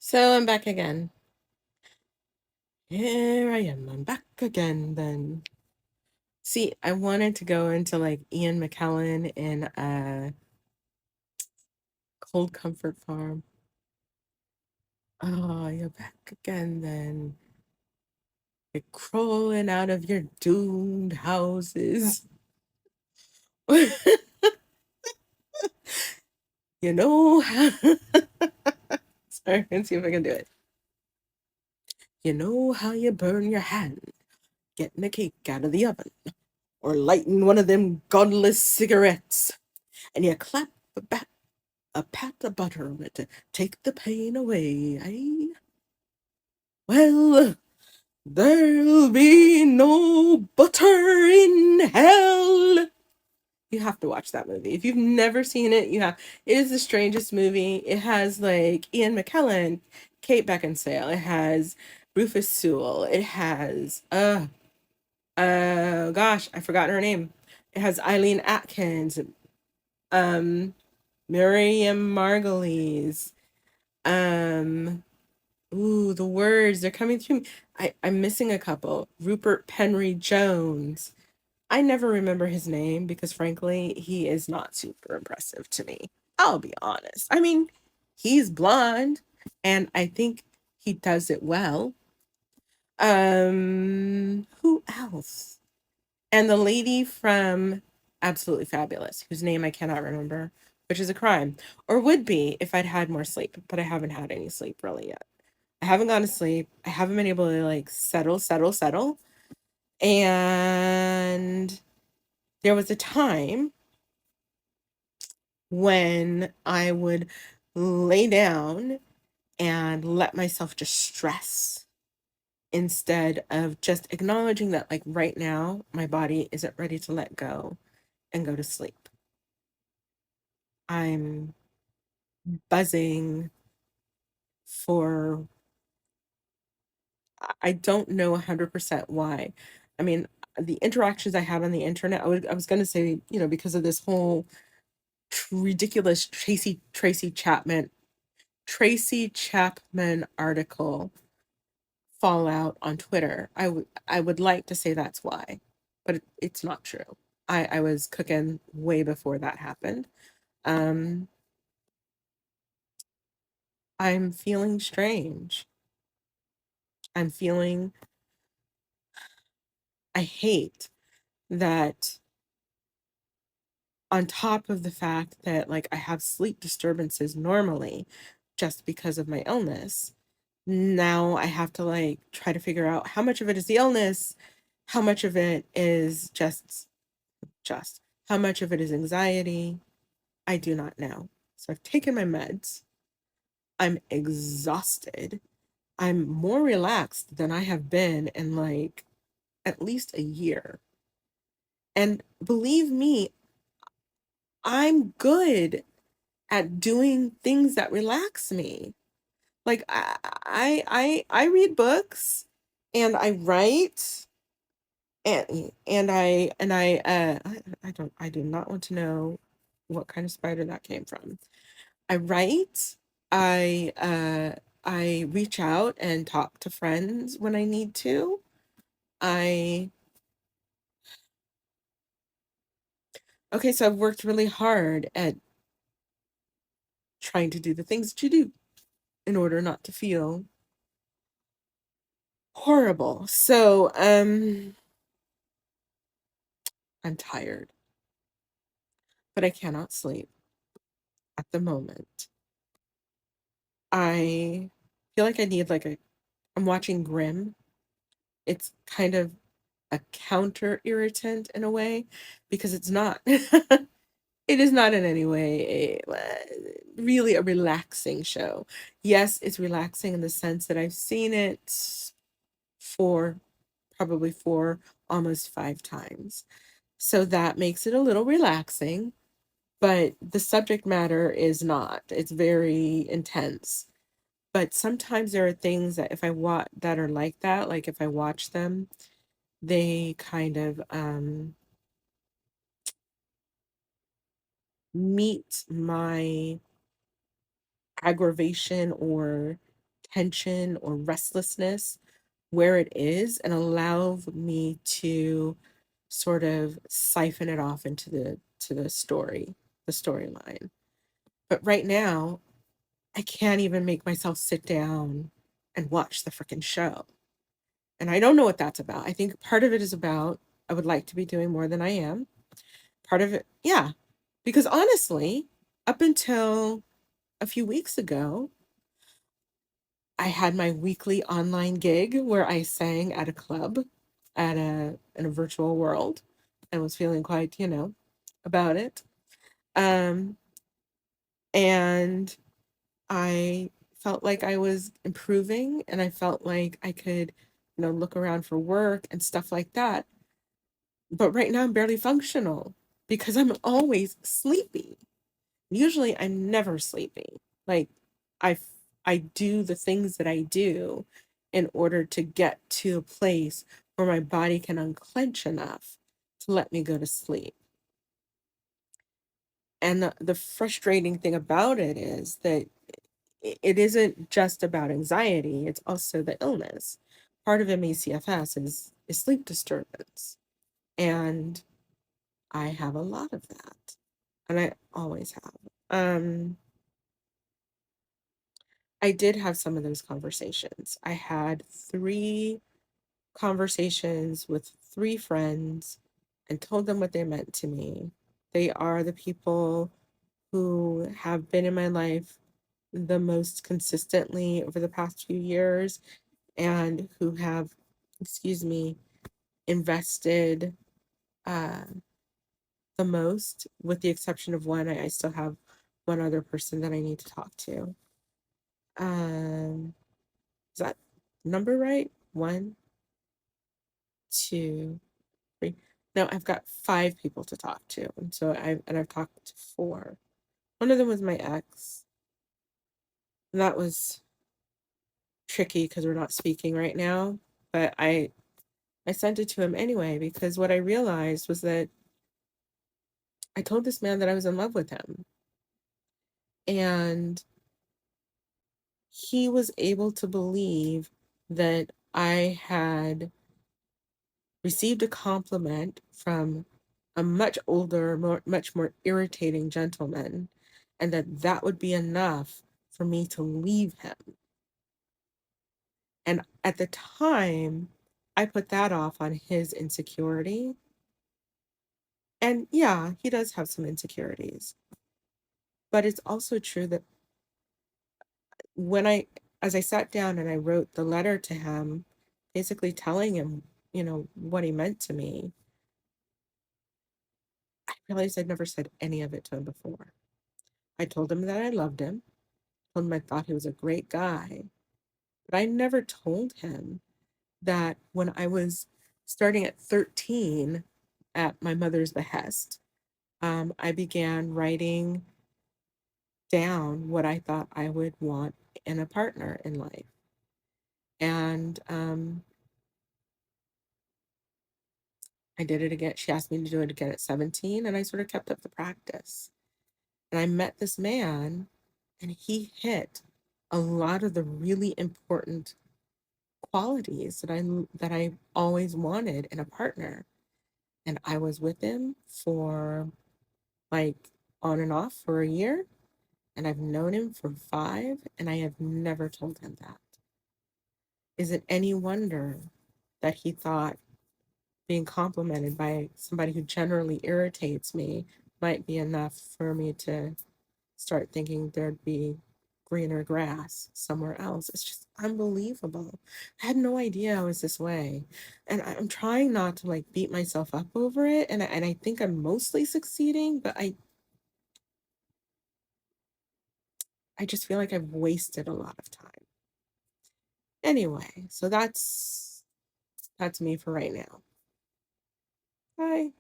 So I'm back again. Here I am. I'm back again then. See, I wanted to go into like Ian McKellen in Cold Comfort Farm. Oh, you're back again then. You're crawling out of your doomed houses. You know how Sorry, let's see if I can do it. You know how you burn your hand getting a cake out of the oven or lighting one of them godless cigarettes and you clap back a pat of butter on it to take the pain away, eh? Well, there'll be no butter in hell. You have to watch that movie. If you've never seen it, you have. It is the strangest movie. It has like Ian McKellen, Kate Beckinsale. It has Rufus Sewell. It has gosh, I forgot her name. It has Eileen Atkins, um, Miriam Margolyes, um, ooh, the words, they're coming through me. I'm missing a couple. Rupert Penry Jones. I never remember his name because frankly, he is not super impressive to me. I'll be honest. I mean, he's blonde and I think he does it well. Who else? And the lady from Absolutely Fabulous, whose name I cannot remember, which is a crime, or would be if I'd had more sleep, but I haven't had any sleep really yet. I haven't gone to sleep. I haven't been able to like settle. And there was a time when I would lay down and let myself just stress instead of just acknowledging that, like, right now, my body isn't ready to let go and go to sleep. I'm buzzing for, I don't know 100% why. I mean, the interactions I had on the internet, I was going to say, because of this whole ridiculous Tracy Chapman article fallout on Twitter. I would like to say that's why, but it's not true. I was cooking way before that happened. Um, I'm feeling strange. I'm feeling, I hate that on top of the fact that like I have sleep disturbances normally just because of my illness. Now I have to like try to figure out how much of it is the illness, how much of it is just how much of it is anxiety. I do not know. So I've taken my meds. I'm exhausted. I'm more relaxed than I have been in like at least a year. And believe me, I'm good at doing things that relax me. Like I read books and I write I do not want to know what kind of spider that came from. I write, I reach out and talk to friends when I need to. I Okay, so I've worked really hard at trying to do the things that you do in order not to feel horrible. So, I'm tired, but I cannot sleep at the moment. I feel like I need like I'm watching Grimm. It's kind of a counter irritant in a way because it's not. It is not in any way really a relaxing show. Yes, it's relaxing in the sense that I've seen it for probably four, almost five times. So that makes it a little relaxing, but the subject matter is not. It's very intense. But sometimes there are things that if I watch that are like that, like if I watch them, they kind of meet my aggravation or tension or restlessness where it is and allow me to sort of siphon it off into the story, the storyline. But right now, I can't even make myself sit down and watch the freaking show. And I don't know what that's about. I think part of it is about I would like to be doing more than I am. Part of it, yeah. Because honestly, up until a few weeks ago, I had my weekly online gig where I sang at a club at a in a virtual world and was feeling quite, about it. Um, and I felt like I was improving and I felt like I could, look around for work and stuff like that. But right now I'm barely functional because I'm always sleepy. Usually I'm never sleepy. Like I I do the things that I do in order to get to a place where my body can unclench enough to let me go to sleep. And the frustrating thing about it is that it isn't just about anxiety, it's also the illness. Part of MACFS is sleep disturbance. And I have a lot of that. And I always have. Um, I did have some of those conversations. I had 3 conversations with 3 friends and told them what they meant to me. They are the people who have been in my life the most consistently over the past few years and who have, excuse me, invested uh, the most, with the exception of one. I still have one other person that I need to talk to. Is that number right? One, two, three. No, I've got 5 people to talk to, and I've talked to 4. One of them was my ex, and that was tricky because we're not speaking right now. But I sent it to him anyway because what I realized was that I told this man that I was in love with him, and he was able to believe that I had received a compliment from a much older, much more irritating gentleman, and that would be enough for me to leave him. And at the time, I put that off on his insecurity. And yeah, he does have some insecurities. But it's also true that when as I sat down and I wrote the letter to him, basically telling him, what he meant to me, I realized I'd never said any of it to him before. I told him that I loved him, told him I thought he was a great guy, but I never told him that when I was starting at 13 at my mother's behest, I began writing down what I thought I would want in a partner in life. And I did it again. She asked me to do it again at 17, and I sort of kept up the practice. And I met this man, and he hit a lot of the really important qualities that I always wanted in a partner. And I was with him for like on and off for a year, and I've known him for 5, and I have never told him that. Is it any wonder that he thought being complimented by somebody who generally irritates me might be enough for me to start thinking there'd be greener grass somewhere else? It's just unbelievable. I had no idea I was this way. And I'm trying not to like beat myself up over it. And I think I'm mostly succeeding, but I just feel like I've wasted a lot of time. Anyway, so that's me for right now. Bye.